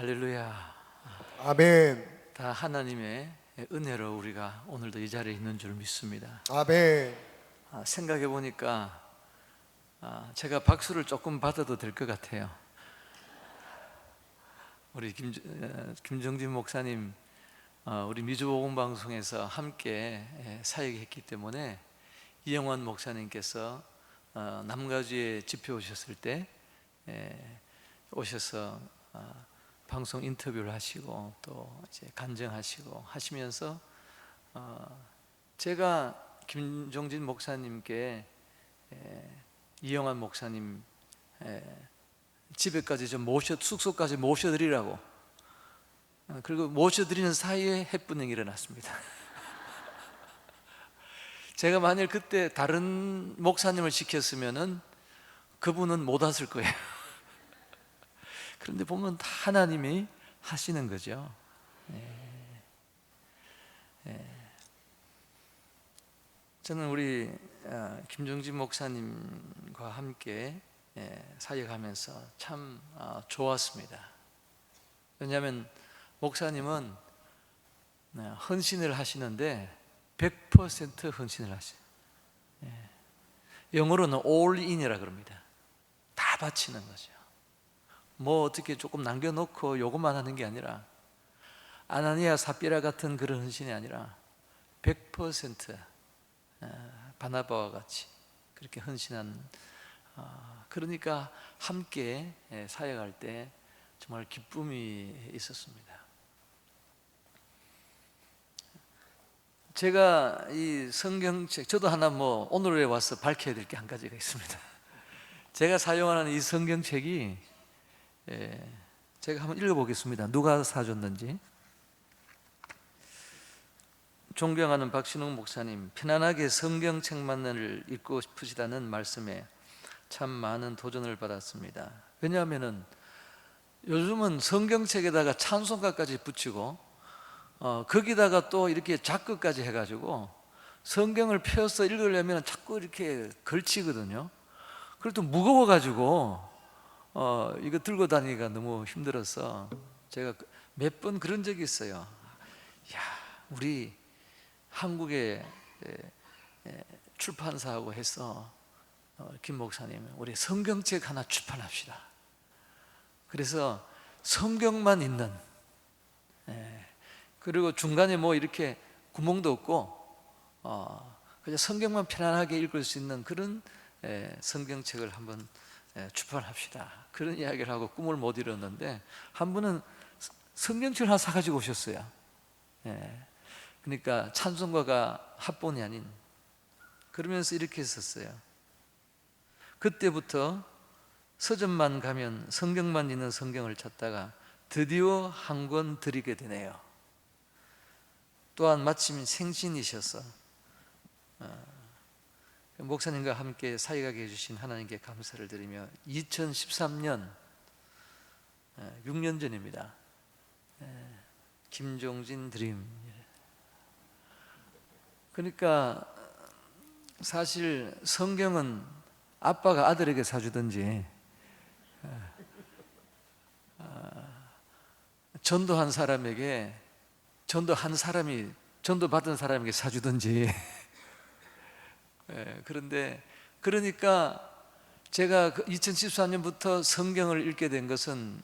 할렐루야. 아멘. 다 하나님의 은혜로 우리가 오늘도 이 자리에 있는 줄 믿습니다. 아멘. 생각해 보니까 제가 박수를 조금 받아도 될 것 같아요. 우리 김정진 목사님, 우리 미주복음방송에서 함께 사역했기 때문에 이영환 목사님께서 남가주에 집회 오셨을 때 오셔서 방송 인터뷰를 하시고 또 이제 간증하시고 하시면서 제가 김종진 목사님께 이영환 목사님 집에까지 좀 숙소까지 모셔드리라고, 그리고 모셔드리는 사이에 해프닝이 일어났습니다. 제가 만일 그때 다른 목사님을 시켰으면은 그분은 못 왔을 거예요. 그런데 보면 다 하나님이 하시는 거죠. 저는 우리 김종진 목사님과 함께 사역하면서 참 좋았습니다. 왜냐하면 목사님은 헌신을 하시는데 100% 헌신을 하셔요. 영어로는 all in이라 그럽니다. 다 바치는 거죠. 뭐 어떻게 조금 남겨놓고 요것만 하는 게 아니라, 아나니아 삽비라 같은 그런 헌신이 아니라 100% 바나바와 같이 그렇게 헌신한, 그러니까 함께 사역할 때 정말 기쁨이 있었습니다. 제가 이 성경책, 저도 하나 오늘에 와서 밝혀야 될 게 한 가지가 있습니다. 제가 사용하는 이 성경책이, 제가 한번 읽어보겠습니다. 누가 사줬는지. 존경하는 박신웅 목사님, 편안하게 성경책만을 읽고 싶으시다는 말씀에 참 많은 도전을 받았습니다. 왜냐하면 요즘은 성경책에다가 찬송가까지 붙이고 거기다가 또 이렇게 작극까지 해가지고 성경을 펴서 읽으려면 자꾸 이렇게 걸치거든요. 그리고 또 무거워가지고 이거 들고 다니기가 너무 힘들어서 제가 몇 번 그런 적이 있어요. 야, 우리 한국의 출판사하고 해서 김 목사님, 우리 성경책 하나 출판합시다. 그래서 성경만 있는, 그리고 중간에 이렇게 구멍도 없고 그냥 성경만 편안하게 읽을 수 있는 그런 성경책을 한번 출판합시다. 그런 이야기를 하고 꿈을 못 이뤘는데, 한 분은 성경책을 하나 사가지고 오셨어요. 그러니까 찬송가가 합본이 아닌, 그러면서 이렇게 했었어요. 그때부터 서점만 가면 성경만 있는 성경을 찾다가 드디어 한 권 드리게 되네요. 또한 마침 생신이셔서 목사님과 함께 사역하게 해주신 하나님께 감사를 드리며, 2013년 6년 전입니다. 김종진 드림. 그러니까 사실 성경은 아빠가 아들에게 사주든지 전도한 사람에게, 전도한 사람이 전도받은 사람에게 사주든지 그런데, 그러니까 제가 2014년부터 성경을 읽게 된 것은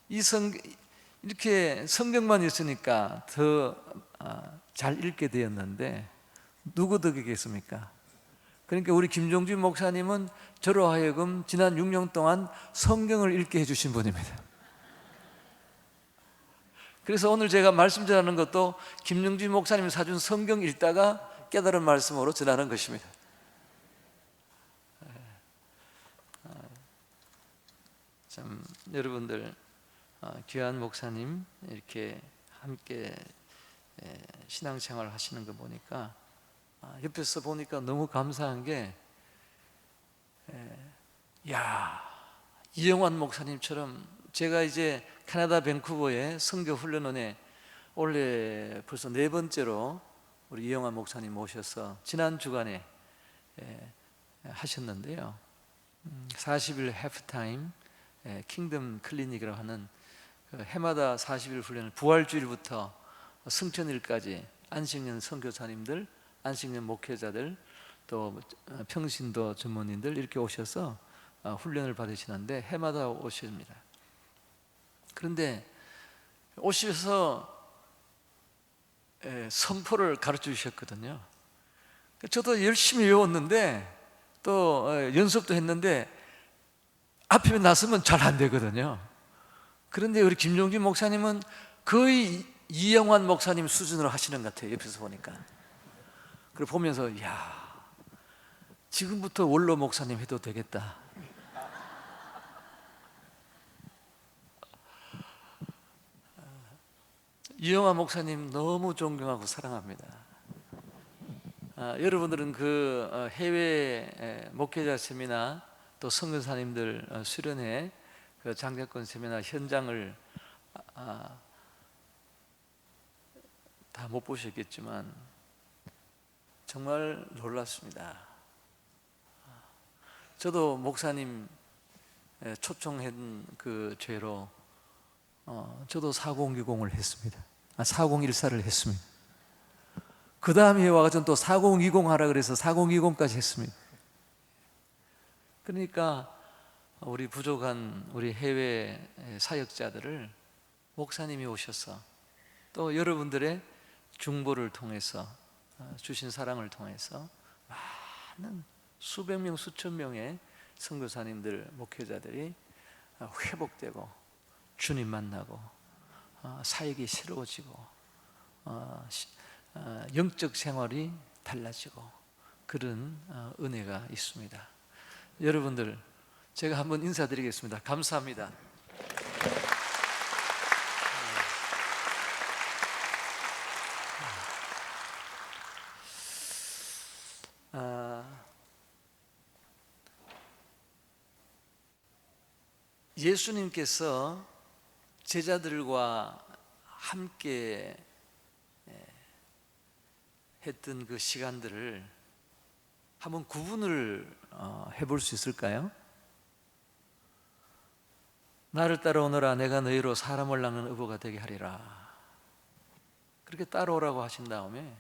이렇게 성경만 있으니까 더 잘 읽게 되었는데, 누구 덕이겠습니까? 그러니까 우리 김종진 목사님은 저로 하여금 지난 6년 동안 성경을 읽게 해주신 분입니다. 그래서 오늘 제가 말씀 전하는 것도 김종진 목사님이 사준 성경 읽다가 깨달은 말씀으로 전하는 것입니다. 참 여러분들, 귀한 목사님 이렇게 함께 신앙생활 하시는 거 보니까, 옆에서 보니까 너무 감사한 게, 이영환 목사님처럼, 제가 이제 캐나다 밴쿠버의 선교 훈련원에 올해 벌써 4번째로 우리 이영환 목사님 모셔서 지난 주간에 하셨는데요. 40일 해프타임 킹덤 클리닉이라고 하는 그 해마다 40일 훈련을 부활주일부터 승천일까지 안식년 선교사님들, 안식년 목회자들, 또 평신도 전문인들 이렇게 오셔서 훈련을 받으시는데 해마다 오십니다. 그런데 오셔서 선포를 가르쳐 주셨거든요. 저도 열심히 외웠는데 또 연습도 했는데 앞에 나서면 잘 안 되거든요. 그런데 우리 김종진 목사님은 거의 이영환 목사님 수준으로 하시는 것 같아요. 옆에서 보니까. 그리고 보면서 야, 지금부터 원로 목사님 해도 되겠다. 이영환 목사님 너무 존경하고 사랑합니다. 여러분들은 그 해외 목회자 세미나 또 선교사님들 수련회 그 장자권 세미나 현장을 다 못 보셨겠지만 정말 놀랐습니다. 저도 목사님 초청한 그 죄로 저도 4020을 했습니다. 4014를 했습니다. 그 다음 해에 와가지고 또 4020 하라 그래서 4020까지 했습니다. 그러니까 우리 부족한 우리 해외 사역자들을 목사님이 오셔서 또 여러분들의 중보를 통해서 주신 사랑을 통해서 많은 수백 명 수천 명의 선교사님들 목회자들이 회복되고 주님 만나고 사역이 새로워지고 영적 생활이 달라지고 그런 은혜가 있습니다. 여러분들 제가 한번 인사드리겠습니다. 감사합니다. 예수님께서 제자들과 함께 했던 그 시간들을 한번 구분을 해볼 수 있을까요? 나를 따라오너라 내가 너희로 사람을 낚는 어부가 되게 하리라. 그렇게 따라오라고 하신 다음에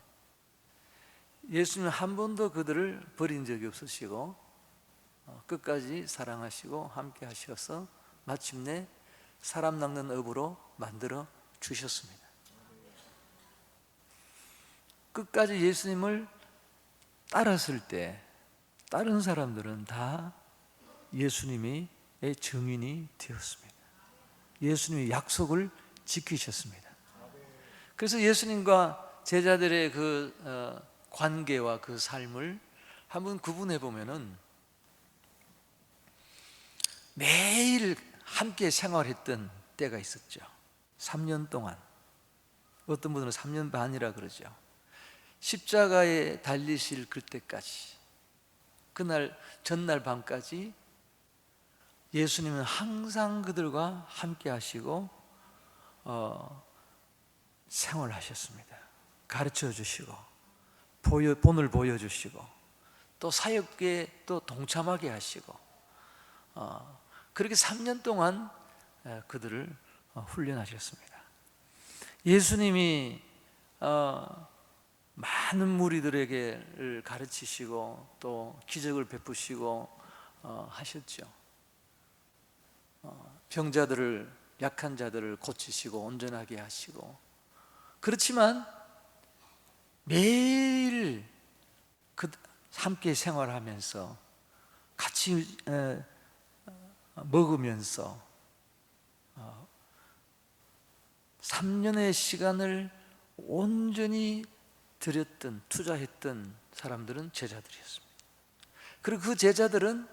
예수님은 한 번도 그들을 버린 적이 없으시고 끝까지 사랑하시고 함께 하셔서 마침내 사람 낚는 어부로 만들어 주셨습니다. 끝까지 예수님을 따랐을 때 다른 사람들은 다 예수님의 증인이 되었습니다. 예수님의 약속을 지키셨습니다. 그래서 예수님과 제자들의 그 관계와 그 삶을 한번 구분해 보면은 매일 함께 생활했던 때가 있었죠. 3년 동안, 어떤 분들은 3년 반이라 그러죠. 십자가에 달리실 그때까지, 그날 전날 밤까지 예수님은 항상 그들과 함께 하시고 생활하셨습니다. 가르쳐 주시고 본을 보여주시고 또 사역에 또 동참하게 하시고 그렇게 3년 동안 그들을 훈련하셨습니다. 예수님이 많은 무리들에게 가르치시고 또 기적을 베푸시고 하셨죠. 병자들을, 약한 자들을 고치시고 온전하게 하시고, 그렇지만 매일 함께 생활하면서 같이 먹으면서 3년의 시간을 온전히 들였던, 투자했던 사람들은 제자들이었습니다. 그리고 그 제자들은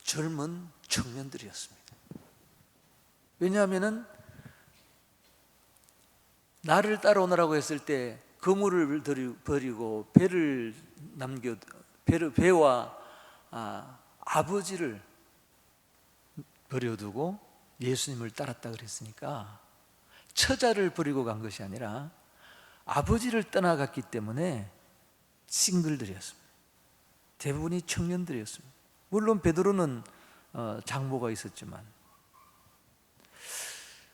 젊은 청년들이었습니다. 왜냐하면 나를 따라오너라고 했을 때 그물을 버리고 배를 남겨 배와 아버지를 버려두고 예수님을 따랐다 그랬으니까 처자를 버리고 간 것이 아니라 아버지를 떠나갔기 때문에 싱글들이었습니다. 대부분이 청년들이었습니다. 물론 베드로는 장모가 있었지만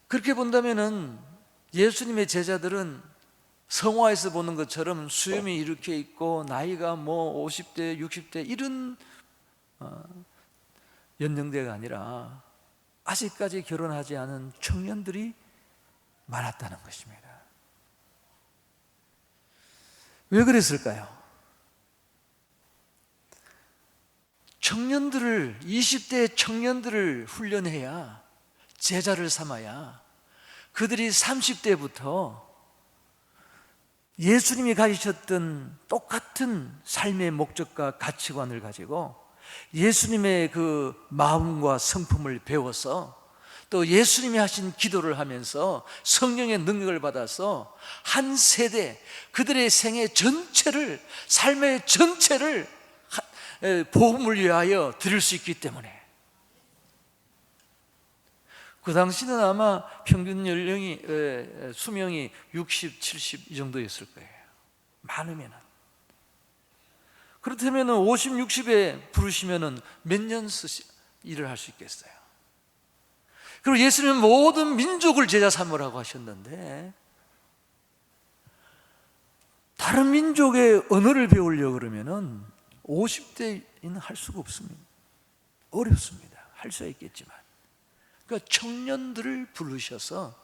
그렇게 본다면은 예수님의 제자들은 성화에서 보는 것처럼 수염이 이렇게 있고 나이가 뭐 50대, 60대 이런 연령대가 아니라 아직까지 결혼하지 않은 청년들이 많았다는 것입니다. 왜 그랬을까요? 청년들을, 20대 청년들을 훈련해야, 제자를 삼아야 그들이 30대부터 예수님이 가지셨던 똑같은 삶의 목적과 가치관을 가지고 예수님의 그 마음과 성품을 배워서 또 예수님이 하신 기도를 하면서 성령의 능력을 받아서 한 세대, 그들의 생애 전체를, 삶의 전체를 복음을 위하여 드릴 수 있기 때문에. 그 당시는 아마 평균 연령이, 수명이 60, 70 이 정도였을 거예요. 많으면은. 그렇다면 50, 60에 부르시면은 몇 년 일을 할 수 있겠어요? 그리고 예수님은 모든 민족을 제자 삼으라고 하셨는데, 다른 민족의 언어를 배우려고 그러면은 50대에는 할 수가 없습니다. 어렵습니다. 할 수 있겠지만. 그러니까 청년들을 부르셔서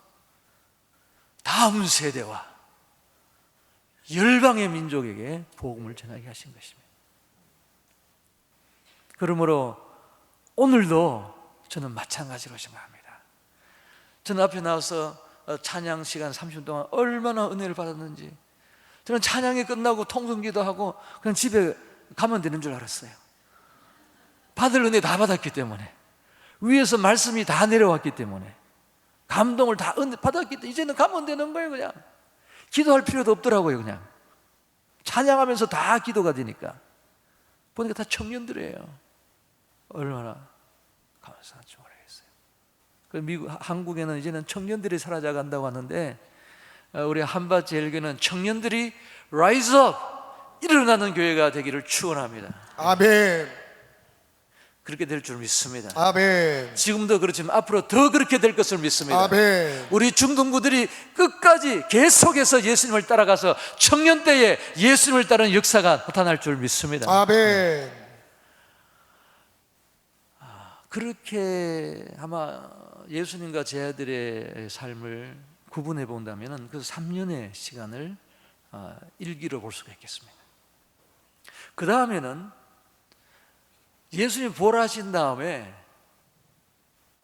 다음 세대와 열방의 민족에게 복음을 전하게 하신 것입니다. 그러므로 오늘도 저는 마찬가지로 생각합니다. 저는 앞에 나와서 찬양 시간 30분 동안 얼마나 은혜를 받았는지, 저는 찬양이 끝나고 통성기도 하고 그냥 집에 가면 되는 줄 알았어요. 받을 은혜 다 받았기 때문에, 위에서 말씀이 다 내려왔기 때문에, 감동을 다 받았기 때문에 이제는 가면 되는 거예요. 그냥 기도할 필요도 없더라고요. 그냥 찬양하면서 다 기도가 되니까. 보니까 다 청년들이에요. 얼마나 감사한지 모르겠어요. 미국, 한국에는 이제는 청년들이 사라져간다고 하는데, 우리 한밭제일교회는 청년들이 rise up, 일어나는 교회가 되기를 축원합니다. 아멘. 그렇게 될 줄 믿습니다. 아멘. 지금도 그렇지만 앞으로 더 그렇게 될 것을 믿습니다. 아멘. 우리 중동부들이 끝까지 계속해서 예수님을 따라가서 청년 때에 예수님을 따르는 역사가 나타날 줄 믿습니다. 아멘. 그렇게 아마 예수님과 제 아들의 삶을 구분해 본다면 그 3년의 시간을 일기로 볼 수가 있겠습니다. 그 다음에는 예수님이 부활하신 다음에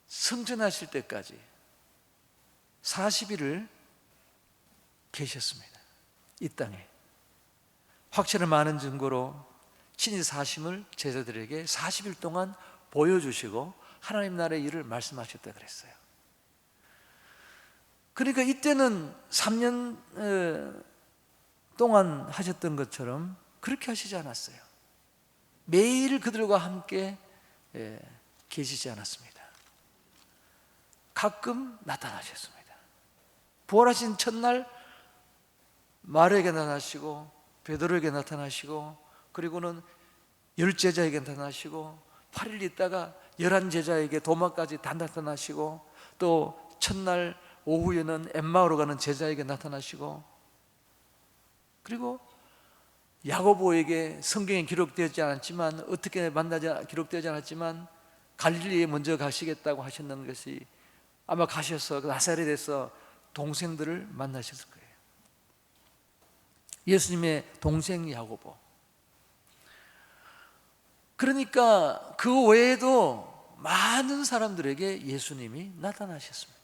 승천하실 때까지 40일을 계셨습니다. 이 땅에. 확실한 많은 증거로 친히 사심을 제자들에게 40일 동안 보여주시고 하나님 나라의 일을 말씀하셨다 그랬어요. 그러니까 이때는 3년 동안 하셨던 것처럼 그렇게 하시지 않았어요. 매일 그들과 함께 계시지 않았습니다. 가끔 나타나셨습니다. 부활하신 첫날 마르에게 나타나시고 베드로에게 나타나시고, 그리고는 10제자에게 나타나시고, 8일 있다가 11제자에게 도마까지 다 나타나시고, 또 첫날 오후에는 엠마오로 가는 제자에게 나타나시고, 그리고 야고보에게 성경에 기록되지 않았지만, 어떻게 기록되지 않았지만 갈릴리에 먼저 가시겠다고 하셨는 것이, 아마 가셔서 나사렛에서 동생들을 만나셨을 거예요. 예수님의 동생 야고보. 그러니까 그 외에도 많은 사람들에게 예수님이 나타나셨습니다.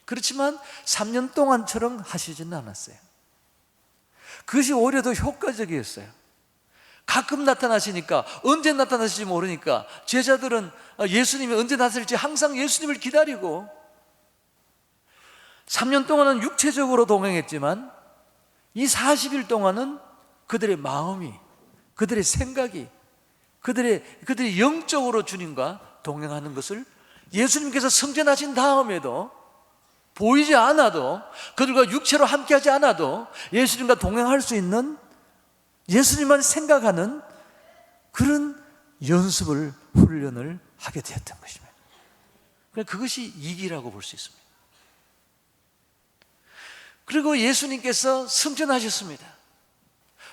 그렇지만 3년 동안처럼 하시지는 않았어요. 그것이 오히려 더 효과적이었어요. 가끔 나타나시니까, 언제 나타나실지 모르니까 제자들은 예수님이 언제 나타날지 항상 예수님을 기다리고, 3년 동안은 육체적으로 동행했지만 이 40일 동안은 그들의 마음이, 그들의 생각이, 그들이 영적으로 주님과 동행하는 것을 예수님께서 승천하신 다음에도 보이지 않아도, 그들과 육체로 함께하지 않아도 예수님과 동행할 수 있는, 예수님만 생각하는 그런 연습을, 훈련을 하게 되었던 것입니다. 그것이 이기라고 볼 수 있습니다. 그리고 예수님께서 승천하셨습니다.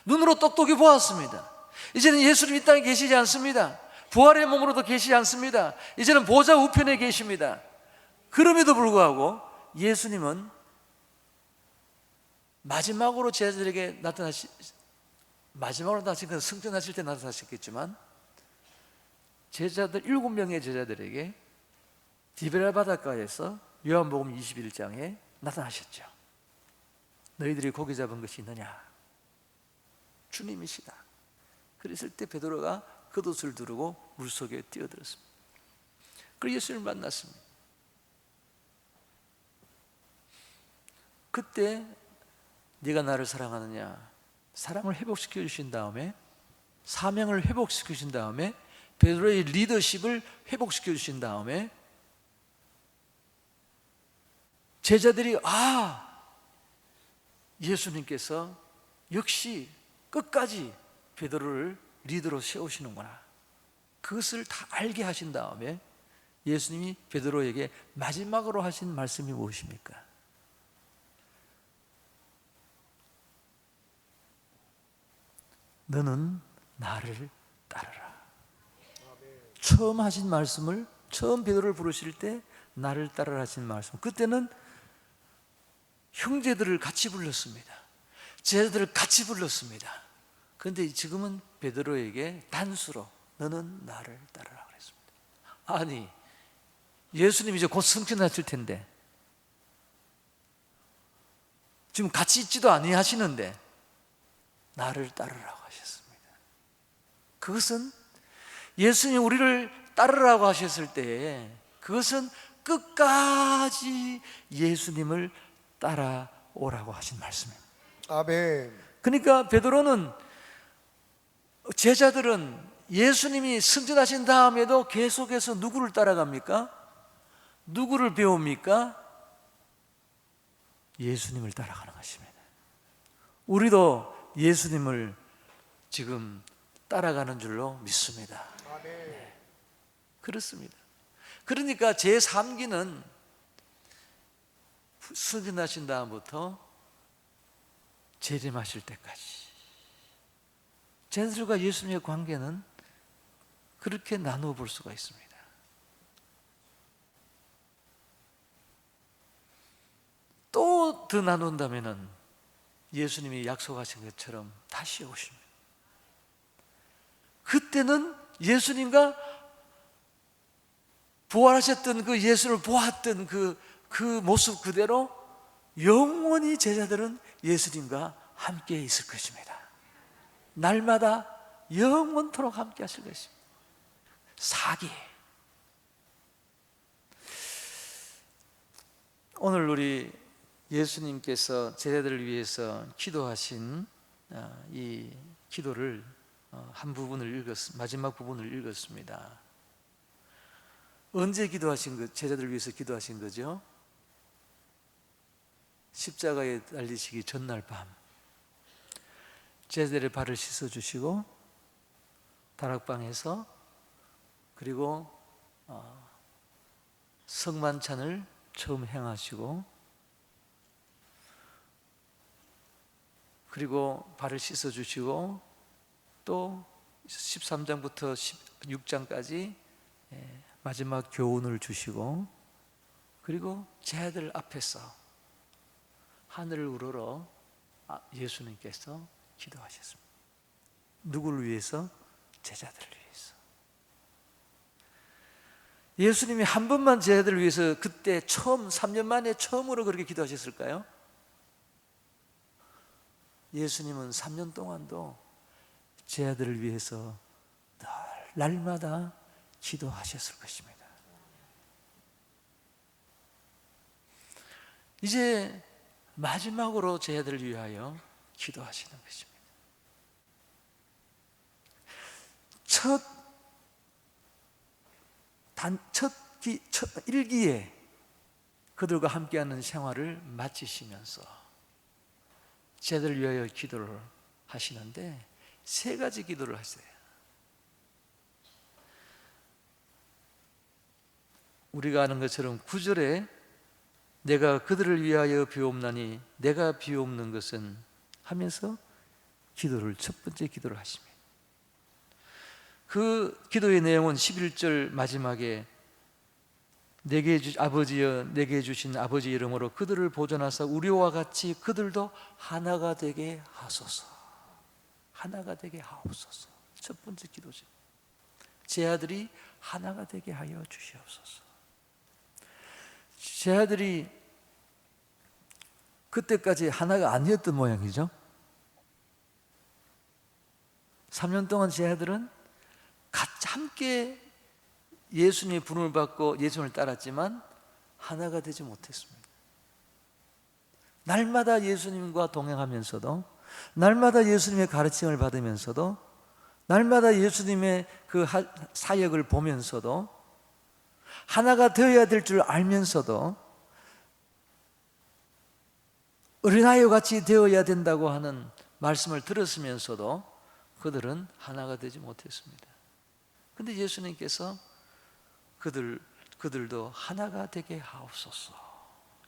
눈으로 똑똑히 보았습니다. 이제는 예수님 이 땅에 계시지 않습니다. 부활의 몸으로도 계시지 않습니다. 이제는 보좌 우편에 계십니다. 그럼에도 불구하고 예수님은 마지막으로 제자들에게 마지막으로 나타나신 승천하실 때 나타나셨겠지만 제자들 7명의 제자들에게 디베라 바닷가에서 요한복음 21장에 나타나셨죠. 너희들이 고기 잡은 것이 있느냐? 주님이시다. 그랬을 때 베드로가 겉옷을 두르고 물속에 뛰어들었습니다. 그리고 예수님을 만났습니다. 그때 네가 나를 사랑하느냐? 사랑을 회복시켜 주신 다음에, 사명을 회복시켜 주신 다음에, 베드로의 리더십을 회복시켜 주신 다음에 제자들이 예수님께서 역시 끝까지 베드로를 리더로 세우시는구나, 그것을 다 알게 하신 다음에 예수님이 베드로에게 마지막으로 하신 말씀이 무엇입니까? 너는 나를 따르라. 처음 하신 말씀을, 처음 베드로를 부르실 때 나를 따르라 하신 말씀, 그때는 형제들을 같이 불렀습니다. 제자들을 같이 불렀습니다. 그런데 지금은 베드로에게 단수로 너는 나를 따르라 그랬습니다. 아니, 예수님이 이제 곧 승천하실 텐데 지금 같이 있지도 아니하시는데 나를 따르라고 하셨습니다. 그것은 예수님이 우리를 따르라고 하셨을 때 그것은 끝까지 예수님을 따라오라고 하신 말씀입니다. 아멘. 그러니까 베드로는, 제자들은 예수님이 승천하신 다음에도 계속해서 누구를 따라갑니까? 누구를 배웁니까? 예수님을 따라가는 것입니다. 우리도 예수님을 지금 따라가는 줄로 믿습니다. 아멘. 그렇습니다. 그러니까 제3기는 승천하신 다음부터 재림하실 때까지 제자들과 예수님의 관계는 그렇게 나누어 볼 수가 있습니다. 또 더 나눈다면은 예수님이 약속하신 것처럼 다시 오십니다. 그때는 예수님과 부활하셨던 그 예수를 보았던 그 모습 그대로 영원히 제자들은 예수님과 함께 있을 것입니다. 날마다 영원토록 함께 하실 것입니다. 4기. 오늘 우리 예수님께서 제자들을 위해서 기도하신 이 기도를 한 부분을 마지막 부분을 읽었습니다. 언제 기도하신 거, 제자들을 위해서 기도하신 거죠? 십자가에 달리시기 전날 밤 제자들의 발을 씻어주시고 다락방에서, 그리고 성만찬을 처음 행하시고, 그리고 발을 씻어주시고, 또 13장부터 16장까지 마지막 교훈을 주시고, 그리고 제자들 앞에서 하늘을 우러러 예수님께서 기도하셨습니다. 누구를 위해서? 제자들을 위해서. 예수님이 한 번만 제자들을 위해서 그때 처음, 3년 만에 처음으로 그렇게 기도하셨을까요? 예수님은 3년 동안도 제자들을 위해서 날마다 기도하셨을 것입니다. 이제 마지막으로 제자들을 위하여 기도하시는 것입니다. 첫 1기에 그들과 함께하는 생활을 마치시면서 제자들을 위하여 기도를 하시는데 3가지 기도를 하세요. 우리가 아는 것처럼 9절에 내가 그들을 위하여 비옵나니 내가 비옵는 것은 하면서 기도를 첫 번째 기도를 하십니다. 그 기도의 내용은 11절 마지막에 아버지여 내게 주신 아버지 이름으로 그들을 보존하사 우리와 같이 그들도 하나가 되게 하소서. 하나가 되게 하옵소서. 첫 번째 기도죠. 제 아들이 하나가 되게 하여 주시옵소서. 제 아들이 그때까지 하나가 아니었던 모양이죠. 3년 동안 제 아들은 같이 함께 예수님의 부름을 받고 예수님을 따랐지만 하나가 되지 못했습니다. 날마다 예수님과 동행하면서도, 날마다 예수님의 가르침을 받으면서도, 날마다 예수님의 그 사역을 보면서도, 하나가 되어야 될 줄 알면서도 어린아이와 같이 되어야 된다고 하는 말씀을 들었으면서도 그들은 하나가 되지 못했습니다. 그런데 예수님께서 그들도 하나가 되게 하옵소서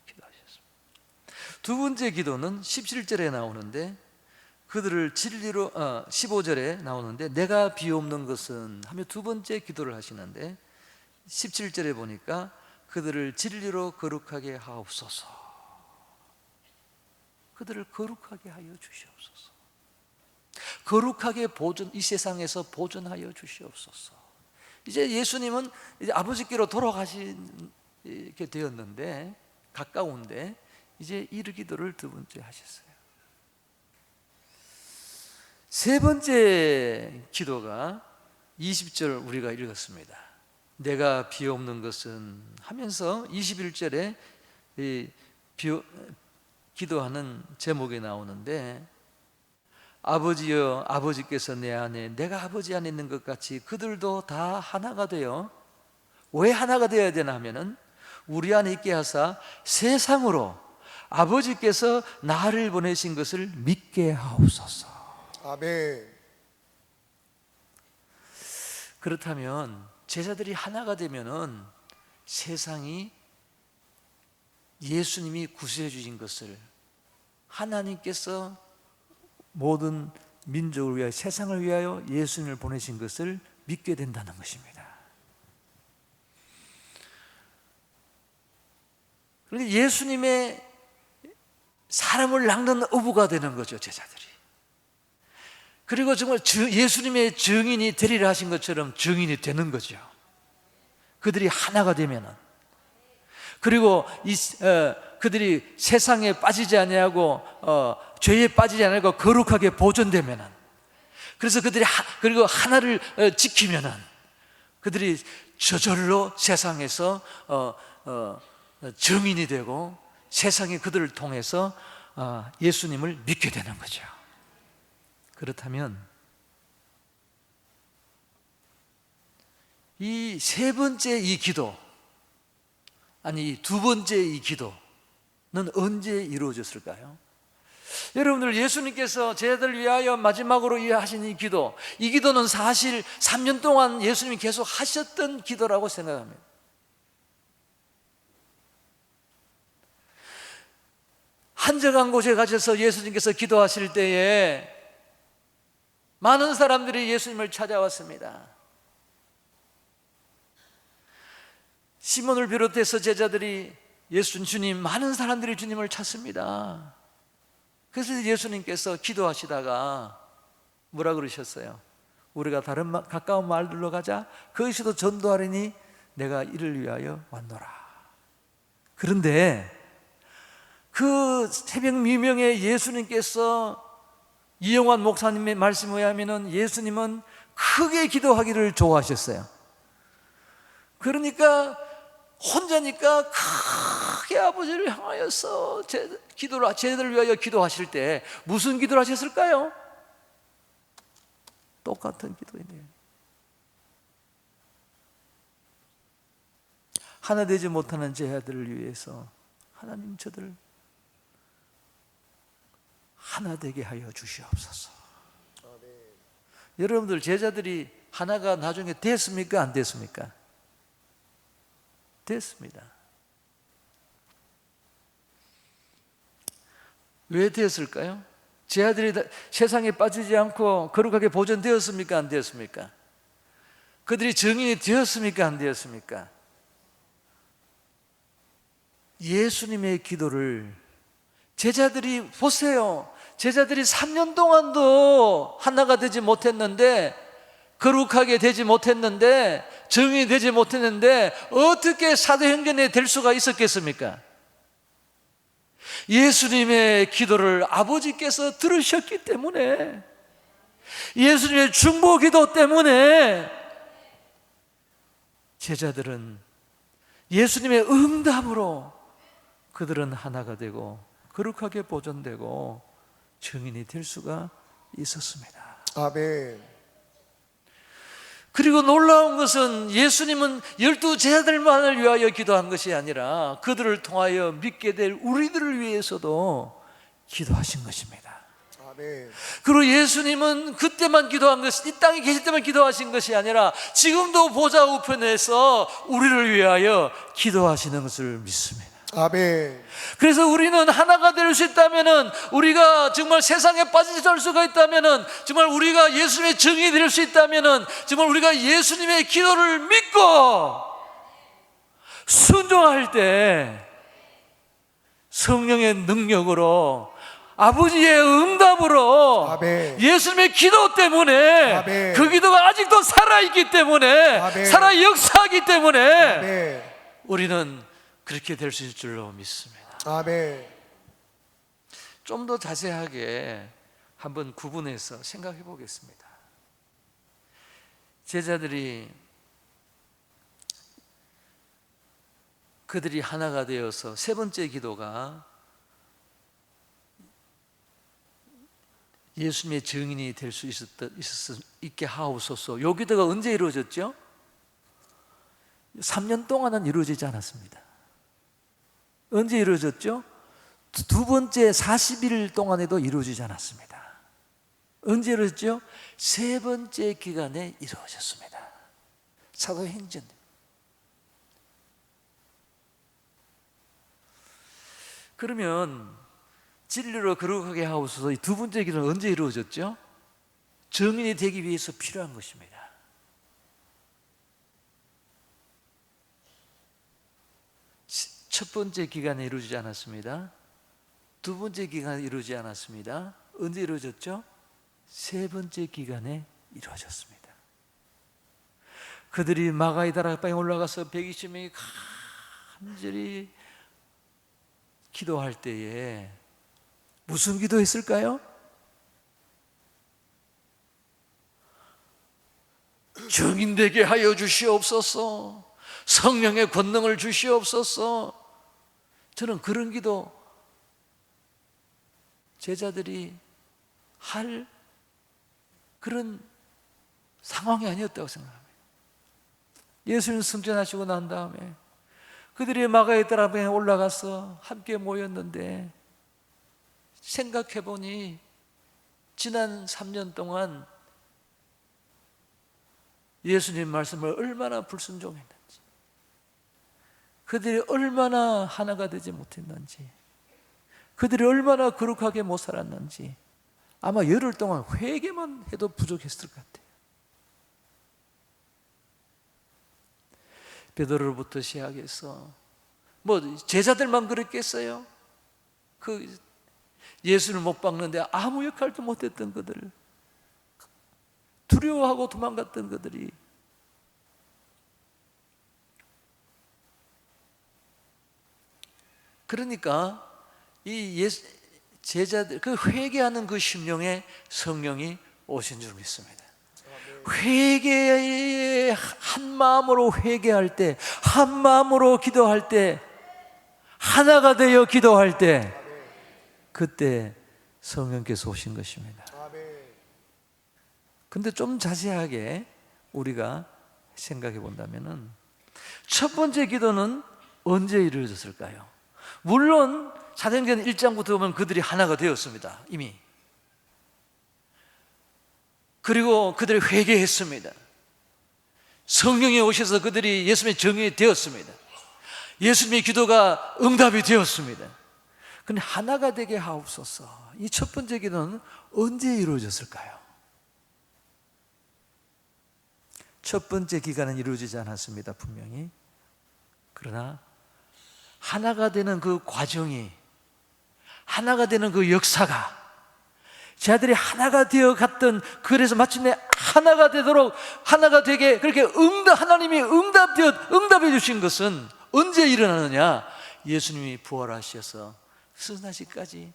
기도하셨습니다. 두 번째 기도는 17절에 나오는데 그들을 진리로 15절에 나오는데 내가 비옵는 것은 하며 두 번째 기도를 하시는데 17절에 보니까 그들을 진리로 거룩하게 하옵소서. 그들을 거룩하게 하여 주시옵소서. 거룩하게 이 세상에서 보존하여 주시옵소서. 이제 예수님은 이제 아버지께로 돌아가시게 되었는데 가까운데 이제 이 기도를 두 번째 하셨어요. 세 번째 기도가 20절 우리가 읽었습니다. 내가 비옵는 것은 하면서 21절에 기도하는 제목이 나오는데 아버지여 아버지께서 내 안에 내가 아버지 안에 있는 것 같이 그들도 다 하나가 되어 왜 하나가 되어야 되나 하면은 우리 안에 있게 하사 세상으로 아버지께서 나를 보내신 것을 믿게 하옵소서. 아멘. 그렇다면 제자들이 하나가 되면은 세상이 예수님이 구수해 주신 것을 하나님께서 모든 민족을 위하여 세상을 위하여 예수님을 보내신 것을 믿게 된다는 것입니다. 그런데 예수님의 사람을 낚는 어부가 되는 거죠, 제자들이. 그리고 정말 예수님의 증인이 되리라 하신 것처럼 증인이 되는 거죠. 그들이 하나가 되면은. 그리고 그들이 세상에 빠지지 아니하고 죄에 빠지지 아니하고 거룩하게 보존되면은, 그래서 그들이 그리고 하나를 지키면은 그들이 저절로 세상에서 증인이 되고 세상이 그들을 통해서 예수님을 믿게 되는 거죠. 그렇다면 이 세 번째 이 기도, 아니 두 번째 이 기도는 언제 이루어졌을까요? 여러분들, 예수님께서 제자들을 위하여 마지막으로 하신 이 기도는 사실 3년 동안 예수님이 계속 하셨던 기도라고 생각합니다. 한적한 곳에 가셔서 예수님께서 기도하실 때에 많은 사람들이 예수님을 찾아왔습니다. 시몬을 비롯해서 제자들이 주님, 많은 사람들이 주님을 찾습니다. 그래서 예수님께서 기도하시다가 뭐라 그러셨어요? 우리가 다른 가까운 마을들로 가자. 거기서도 전도하리니 내가 이를 위하여 왔노라. 그런데 그 새벽 미명에 예수님께서 이영환 목사님의 말씀에 의하면 예수님은 크게 기도하기를 좋아하셨어요. 그러니까 혼자니까 크게 아버지를 향하여서 제자들을 위하여 기도하실 때 무슨 기도를 하셨을까요? 똑같은 기도이네요. 하나 되지 못하는 제자들을 위해서 하나님, 저들 하나 되게 하여 주시옵소서. 여러분들, 제자들이 하나가 나중에 됐습니까? 안 됐습니까? 됐습니다. 왜 되었을까요? 제 아들이 세상에 빠지지 않고 거룩하게 보존되었습니까? 안 되었습니까? 그들이 증인이 되었습니까? 안 되었습니까? 예수님의 기도를 제자들이 보세요. 제자들이 3년 동안도 하나가 되지 못했는데, 거룩하게 되지 못했는데, 증인이 되지 못했는데 어떻게 사도행전에 될 수가 있었겠습니까? 예수님의 기도를 아버지께서 들으셨기 때문에, 예수님의 중보 기도 때문에 제자들은 예수님의 응답으로 그들은 하나가 되고 거룩하게 보존되고 증인이 될 수가 있었습니다. 아멘. 그리고 놀라운 것은 예수님은 12 제자들만을 위하여 기도한 것이 아니라 그들을 통하여 믿게 될 우리들을 위해서도 기도하신 것입니다. 아멘. 그리고 예수님은 그때만 기도한 것이, 이 땅에 계실 때만 기도하신 것이 아니라 지금도 보좌 우편에서 우리를 위하여 기도하시는 것을 믿습니다. 아멘. 그래서 우리는 하나가 될 수 있다면은, 우리가 정말 세상에 빠지지 않을 수가 있다면은, 정말 우리가 예수님의 증인이 될 수 있다면은, 정말 우리가 예수님의 기도를 믿고 순종할 때 성령의 능력으로, 아버지의 응답으로, 아멘. 예수님의 기도 때문에, 아멘. 그 기도가 아직도 살아있기 때문에, 아멘. 살아 역사하기 때문에 아멘. 우리는 그렇게 될 수 있을 줄로 믿습니다. 아멘. 좀 더 자세하게 한번 구분해서 생각해 보겠습니다. 제자들이, 그들이 하나가 되어서 세 번째 기도가 예수님의 증인이 될 수 있게 하옵소서. 요 기도가 언제 이루어졌죠? 3년 동안은 이루어지지 않았습니다. 언제 이루어졌죠? 두 번째 40일 동안에도 이루어지지 않았습니다. 언제 이루어졌죠? 세 번째 기간에 이루어졌습니다. 사도행전. 그러면 진리로 거룩하게 하옵소서, 이 두 번째 기도는 언제 이루어졌죠? 증인이 되기 위해서 필요한 것입니다. 첫 번째 기간에 이루어지지 않았습니다. 두 번째 기간에 이루어지지 않았습니다. 언제 이루어졌죠? 세 번째 기간에 이루어졌습니다. 그들이 마가의 다락방에 올라가서 120명이 간절히 기도할 때에 무슨 기도했을까요? 증인되게 하여 주시옵소서, 성령의 권능을 주시옵소서. 저는 그런 기도 제자들이 할 그런 상황이 아니었다고 생각합니다. 예수님 승천하시고 난 다음에 그들이 마가의 다락방에 올라가서 함께 모였는데, 생각해 보니 지난 3년 동안 예수님 말씀을 얼마나 불순종했는지, 그들이 얼마나 하나가 되지 못했는지, 그들이 얼마나 거룩하게 못 살았는지 아마 열흘 동안 회개만 해도 부족했을 것 같아요. 베드로부터 시작해서 제자들만 그랬겠어요? 그 예수를 못 박는데 아무 역할도 못했던 그들을, 두려워하고 도망갔던 그들이 그러니까 이 제자들, 그 회개하는 그 심령에 성령이 오신 줄 믿습니다. 회개에 한 마음으로 회개할 때, 한 마음으로 기도할 때, 하나가 되어 기도할 때, 그때 성령께서 오신 것입니다. 근데 좀 자세하게 우리가 생각해 본다면은, 첫 번째 기도는 언제 이루어졌을까요? 물론 사도행전 1장부터 보면 그들이 하나가 되었습니다. 이미. 그리고 그들이 회개했습니다. 성령이 오셔서 그들이 예수님의 증인이 되었습니다. 예수님의 기도가 응답이 되었습니다. 근데 하나가 되게 하옵소서. 이 첫 번째 기도는 언제 이루어졌을까요? 첫 번째 기간은 이루어지지 않았습니다, 분명히. 그러나 하나가 되는 그 과정이, 하나가 되는 그 역사가, 자들이 하나가 되어 갔던, 그래서 마침내 하나가 되도록, 하나가 되게 그렇게 하나님이 응답해 주신 것은 언제 일어나느냐? 예수님이 부활하셔서 승하시까지,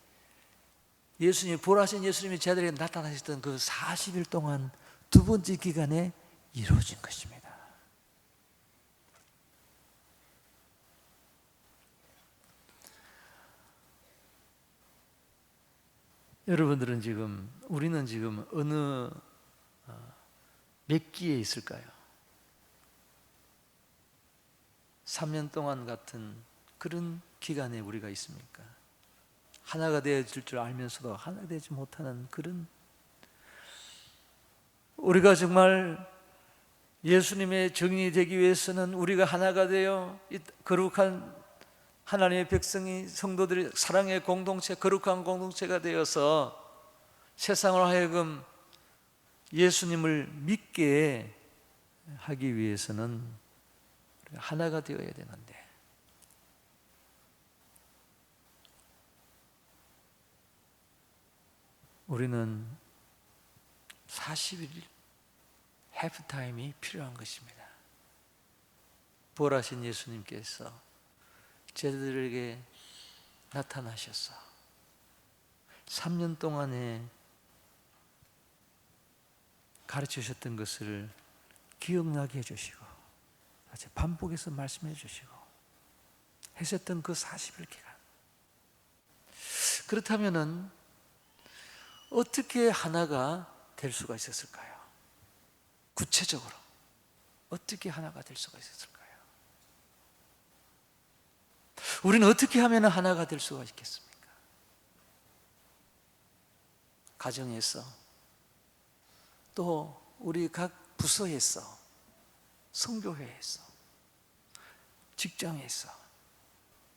예수님이 부활하신 예수님이 제자들에게 나타나셨던 그 40일 동안 두 번째 기간에 이루어진 것입니다. 여러분들은 지금, 우리는 지금 어느 몇 기에 있을까요? 3년 동안 같은 그런 기간에 우리가 있습니까? 하나가 되어질 줄 알면서도 하나가 되지 못하는 그런, 우리가 정말 예수님의 정인이 되기 위해서는 우리가 하나가 되어 거룩한 하나님의 백성이, 성도들이 사랑의 공동체, 거룩한 공동체가 되어서 세상을 하여금 예수님을 믿게 하기 위해서는 하나가 되어야 되는데, 우리는 40일 해프타임이 필요한 것입니다. 부활하신 예수님께서 제자들에게 나타나셔서 3년 동안에 가르치셨던 것을 기억나게 해주시고, 다시 반복해서 말씀해 주시고 하셨던 그 40일 기간, 그렇다면은 어떻게 하나가 될 수가 있었을까요? 구체적으로 어떻게 하나가 될 수가 있었을까요? 우리는 어떻게 하면 하나가 될 수가 있겠습니까? 가정에서, 또 우리 각 부서에서, 성교회에서, 직장에서,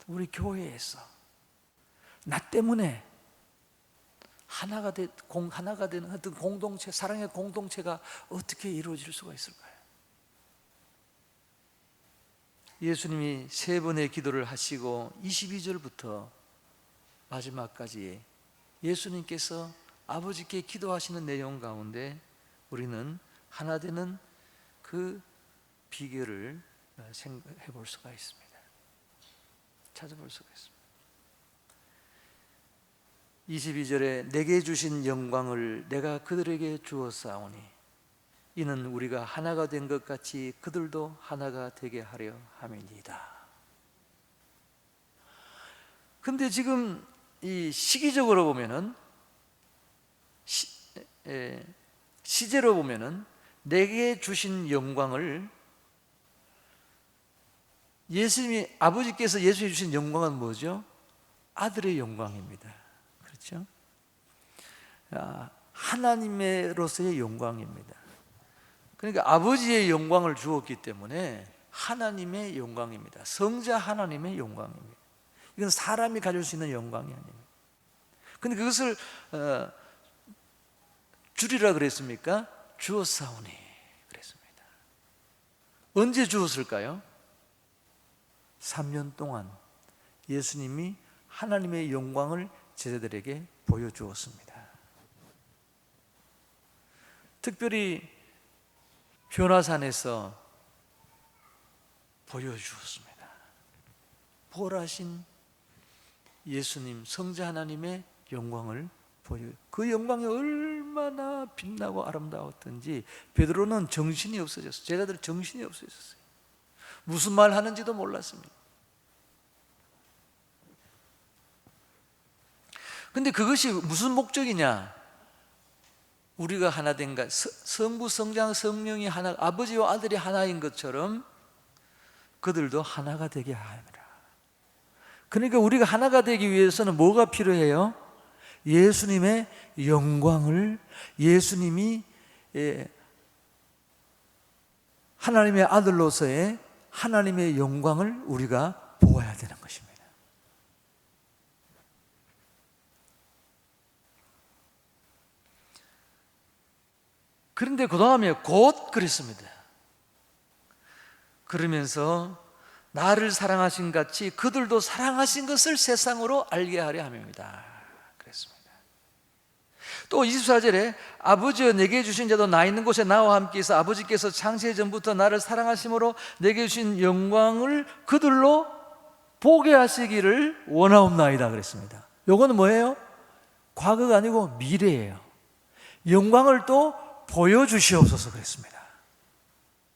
우리 교회에서 나 때문에 하나가 되는 어떤 공동체, 사랑의 공동체가 어떻게 이루어질 수가 있을까요? 예수님이 세 번의 기도를 하시고 22절부터 마지막까지 예수님께서 아버지께 기도하시는 내용 가운데 우리는 하나 되는 그 비결을 생각해 볼 수가 있습니다. 찾아볼 수가 있습니다. 22절에 내게 주신 영광을 내가 그들에게 주었사오니 이는 우리가 하나가 된 것 같이 그들도 하나가 되게 하려 함이니이다. 근데 지금 이 시기적으로 보면은, 시제로 보면은 내게 주신 영광을, 예수님이, 아버지께서 예수에 주신 영광은 뭐죠? 아들의 영광입니다. 그렇죠? 하나님으로서의 영광입니다. 그러니까 아버지의 영광을 주었기 때문에 하나님의 영광입니다. 성자 하나님의 영광입니다. 이건 사람이 가질 수 있는 영광이 아닙니다. 근데 그것을 주리라 그랬습니까? 주었사오니 그랬습니다. 언제 주었을까요? 3년 동안 예수님이 하나님의 영광을 제자들에게 보여주었습니다. 특별히 변화산에서 보여주었습니다. 부활하신 예수님, 성자 하나님의 영광을 그 영광이 얼마나 빛나고 아름다웠던지 베드로는 정신이 없어졌어요. 제자들 정신이 없어졌어요. 무슨 말 하는지도 몰랐습니다. 근데 그것이 무슨 목적이냐? 우리가 하나 된가, 성부, 성장, 성령이 하나, 아버지와 아들이 하나인 것처럼 그들도 하나가 되게 하리라. 그러니까 우리가 하나가 되기 위해서는 뭐가 필요해요? 예수님의 영광을, 예수님이 하나님의 아들로서의 하나님의 영광을 우리가 되는 것입니다. 그런데 그 다음에 곧 그랬습니다. 그러면서 나를 사랑하신 같이 그들도 사랑하신 것을 세상으로 알게 하려 함입니다. 그랬습니다. 또 24절에 아버지여 내게 주신 자도 나 있는 곳에 나와 함께 있어 아버지께서 창세 전부터 나를 사랑하심으로 내게 주신 영광을 그들로 보게 하시기를 원하옵나이다 그랬습니다. 요거는 뭐예요? 과거가 아니고 미래예요. 영광을 또 보여주시옵소서 그랬습니다.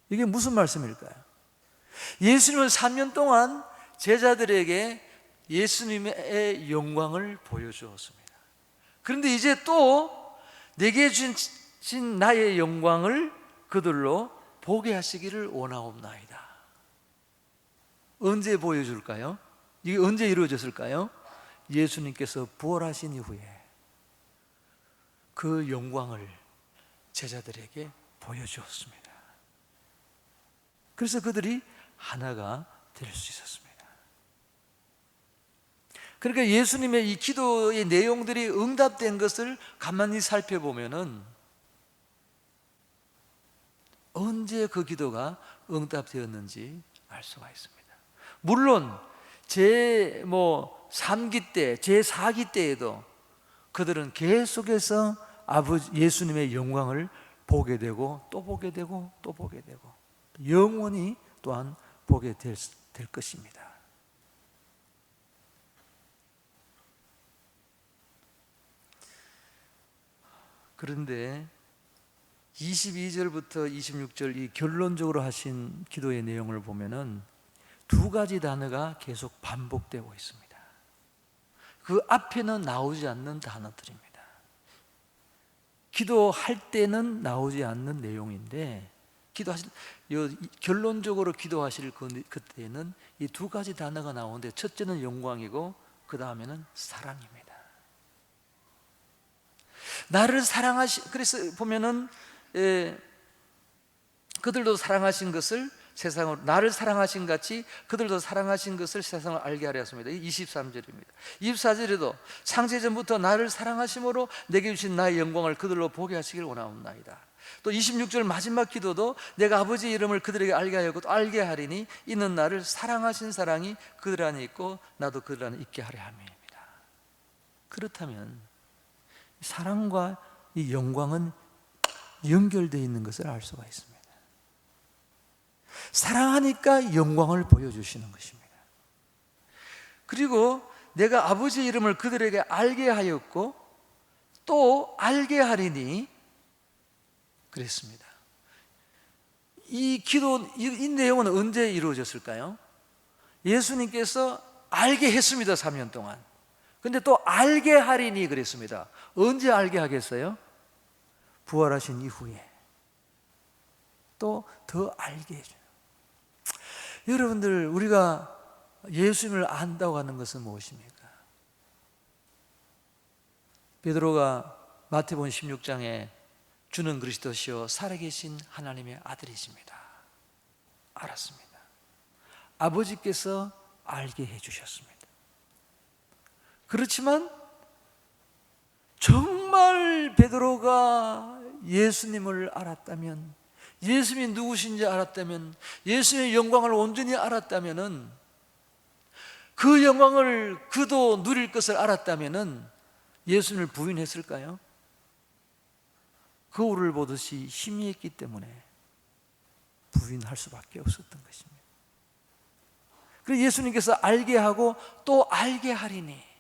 이게 무슨 말씀일까요? 예수님은 3년 동안 제자들에게 예수님의 영광을 보여주었습니다. 그런데 이제 또 내게 주신 나의 영광을 그들로 보게 하시기를 원하옵나이다. 언제 보여줄까요? 이게 언제 이루어졌을까요? 예수님께서 부활하신 이후에 그 영광을 제자들에게 보여주었습니다. 그래서 그들이 하나가 될 수 있었습니다. 그러니까 예수님의 이 기도의 내용들이 응답된 것을 가만히 살펴보면은 언제 그 기도가 응답되었는지 알 수가 있습니다. 물론 제 3기 때, 제 4기 때에도 그들은 계속해서 아버지 예수님의 영광을 보게 되고 또 보게 되고 또 보게 되고 영원히 또한 보게 될 것입니다. 그런데 22절부터 26절 이 결론적으로 하신 기도의 내용을 보면은 두 가지 단어가 계속 반복되고 있습니다. 그 앞에는 나오지 않는 단어들입니다. 기도할 때는 나오지 않는 내용인데 결론적으로 기도하실 그때는 이 두 가지 단어가 나오는데 첫째는 영광이고 그 다음에는 사랑입니다. 나를 그래서 보면은 그들도 사랑하신 것을 세상으로 나를 사랑하신 같이 그들도 사랑하신 것을 세상을 알게 하려 했습니다. 23절입니다. 24절에도 창세전부터 나를 사랑하심으로 내게 주신 나의 영광을 그들로 보게 하시길 원하옵나이다. 또 26절 마지막 기도도 내가 아버지의 이름을 그들에게 알게 하였고 또 알게 하리니 이는 나를 사랑하신 사랑이 그들 안에 있고 나도 그들 안에 있게 하려 함입니다. 그렇다면 사랑과 이 영광은 연결되어 있는 것을 알 수가 있습니다. 사랑하니까 영광을 보여주시는 것입니다. 그리고 내가 아버지의 이름을 그들에게 알게 하였고 또 알게 하리니 그랬습니다. 이 내용은 언제 이루어졌을까요? 예수님께서 알게 했습니다. 3년 동안. 근데 또 알게 하리니 그랬습니다. 언제 알게 하겠어요? 부활하신 이후에 또 더 알게 해줘요. 여러분들 우리가 예수님을 안다고 하는 것은 무엇입니까? 베드로가 마태복음 16장에 주는 그리스도시요 살아계신 하나님의 아들이십니다. 알았습니다. 아버지께서 알게 해주셨습니다. 그렇지만 정말 베드로가 예수님을 알았다면, 예수님이 누구신지 알았다면, 예수님의 영광을 온전히 알았다면, 그 영광을 그도 누릴 것을 알았다면 예수님을 부인했을까요? 거울을 보듯이 희미했기 때문에 부인할 수밖에 없었던 것입니다. 그래서 예수님께서 알게 하고 또 알게 하리니,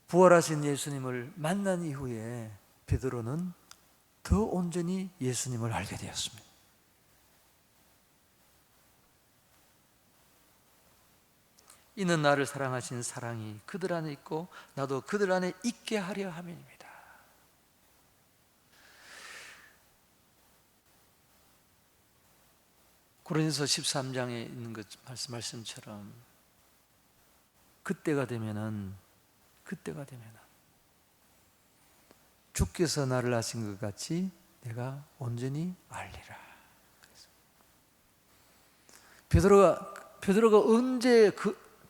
부활하신 예수님을 만난 이후에 베드로는 더 온전히 예수님을 알게 되었습니다. 이는 나를 사랑하신 사랑이 그들 안에 있고 나도 그들 안에 있게 하려 함입니다. 고린도서 13장에 있는 것 말씀처럼 그때가 되면은 주께서 나를 아신 것 같이 내가 온전히 알리라. 베드로가 언제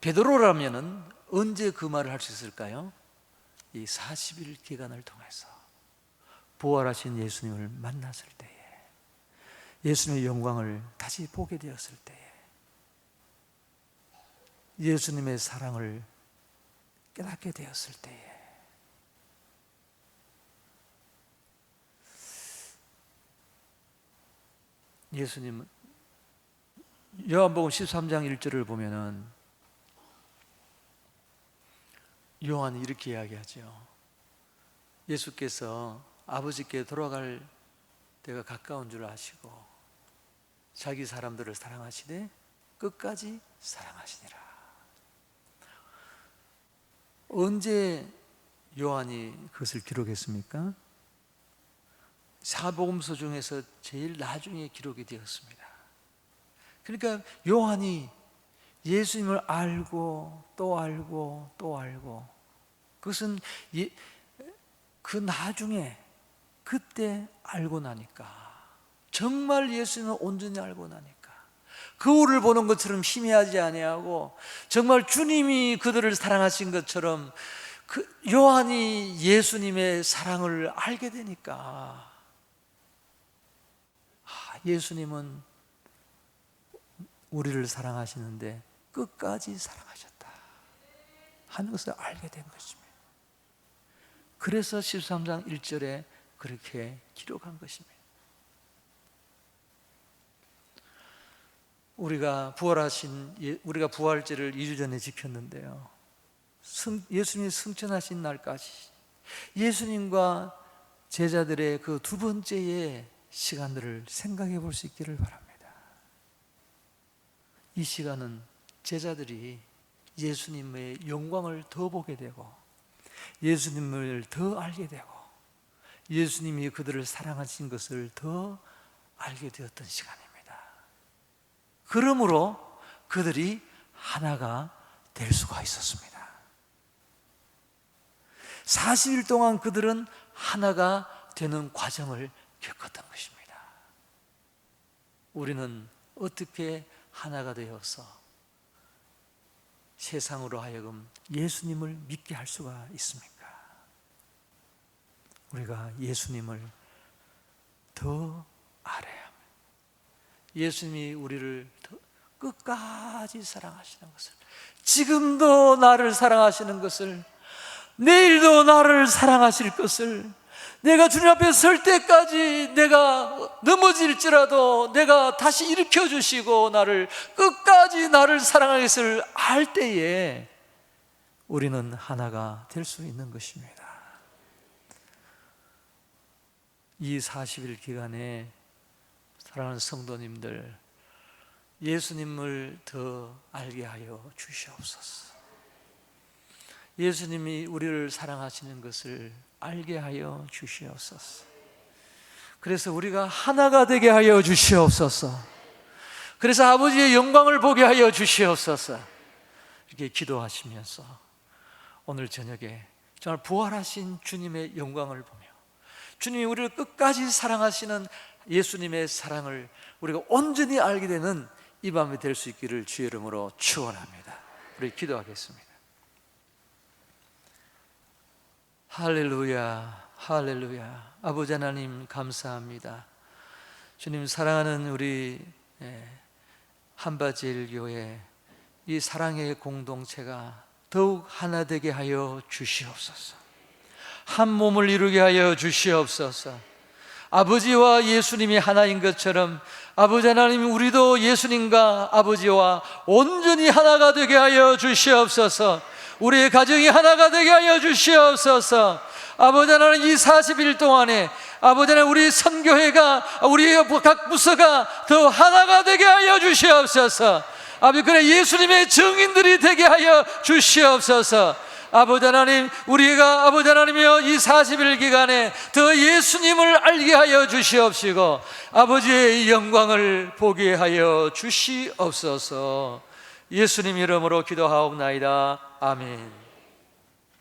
베드로라면은 언제 그 말을 할 수 있을까요? 이 40일 기간을 통해서 부활하신 예수님을 만났을 때에, 예수님의 영광을 다시 보게 되었을 때에, 예수님의 사랑을 깨닫게 되었을 때에, 예수님은 요한복음 13장 1절을 보면은 요한이 이렇게 이야기하죠. 예수께서 아버지께 돌아갈 때가 가까운 줄 아시고 자기 사람들을 사랑하시되 끝까지 사랑하시니라. 언제 요한이 그것을 기록했습니까? 사복음서 중에서 제일 나중에 기록이 되었습니다. 그러니까 요한이 예수님을 알고 또 알고 또 알고, 그것은 그 나중에 그때 알고 나니까, 정말 예수님을 온전히 알고 나니까 거울을 보는 것처럼 희미하지 아니하고 정말 주님이 그들을 사랑하신 것처럼 요한이 예수님의 사랑을 알게 되니까, 예수님은 우리를 사랑하시는데 끝까지 사랑하셨다 하는 것을 알게 된 것입니다. 그래서 13장 1절에 그렇게 기록한 것입니다. 우리가 부활절을 2주 전에 지켰는데요, 예수님이 승천하신 날까지 예수님과 제자들의 그 두 번째의 시간들을 생각해 볼 수 있기를 바랍니다. 이 시간은 제자들이 예수님의 영광을 더 보게 되고 예수님을 더 알게 되고 예수님이 그들을 사랑하신 것을 더 알게 되었던 시간입니다. 그러므로 그들이 하나가 될 수가 있었습니다. 40일 동안 그들은 하나가 되는 과정을 겪었던 것입니다. 우리는 어떻게 하나가 되어서 세상으로 하여금 예수님을 믿게 할 수가 있습니까? 우리가 예수님을 더 알아야 합니다. 예수님이 우리를 더 끝까지 사랑하시는 것을, 지금도 나를 사랑하시는 것을, 내일도 나를 사랑하실 것을, 내가 주님 앞에 설 때까지 내가 넘어질지라도 내가 다시 일으켜 주시고 나를 끝까지 나를 사랑하겠을 알 때에 우리는 하나가 될 수 있는 것입니다. 이 40일 기간에 사랑하는 성도님들, 예수님을 더 알게 하여 주시옵소서. 예수님이 우리를 사랑하시는 것을 알게 하여 주시옵소서. 그래서 우리가 하나가 되게 하여 주시옵소서. 그래서 아버지의 영광을 보게 하여 주시옵소서. 이렇게 기도하시면서 오늘 저녁에 정말 부활하신 주님의 영광을 보며 주님이 우리를 끝까지 사랑하시는 예수님의 사랑을 우리가 온전히 알게 되는 이 밤이 될 수 있기를 주의 이름으로 축원합니다. 우리 기도하겠습니다. 할렐루야, 할렐루야. 아버지 하나님 감사합니다. 주님, 사랑하는 우리 한바제일교회 이 사랑의 공동체가 더욱 하나 되게 하여 주시옵소서. 한 몸을 이루게 하여 주시옵소서. 아버지와 예수님이 하나인 것처럼 아버지 하나님, 우리도 예수님과 아버지와 온전히 하나가 되게 하여 주시옵소서. 우리의 가정이 하나가 되게 하여 주시옵소서. 아버지 하나님, 이 40일 동안에 아버지 하나님, 우리 선교회가, 우리 각 부서가 더 하나가 되게 하여 주시옵소서. 아버지, 그래 예수님의 증인들이 되게 하여 주시옵소서. 아버지 하나님, 우리가 아버지 하나님이여 이 40일 기간에 더 예수님을 알게 하여 주시옵시고 아버지의 영광을 보게 하여 주시옵소서. 예수님 이름으로 기도하옵나이다. 아멘.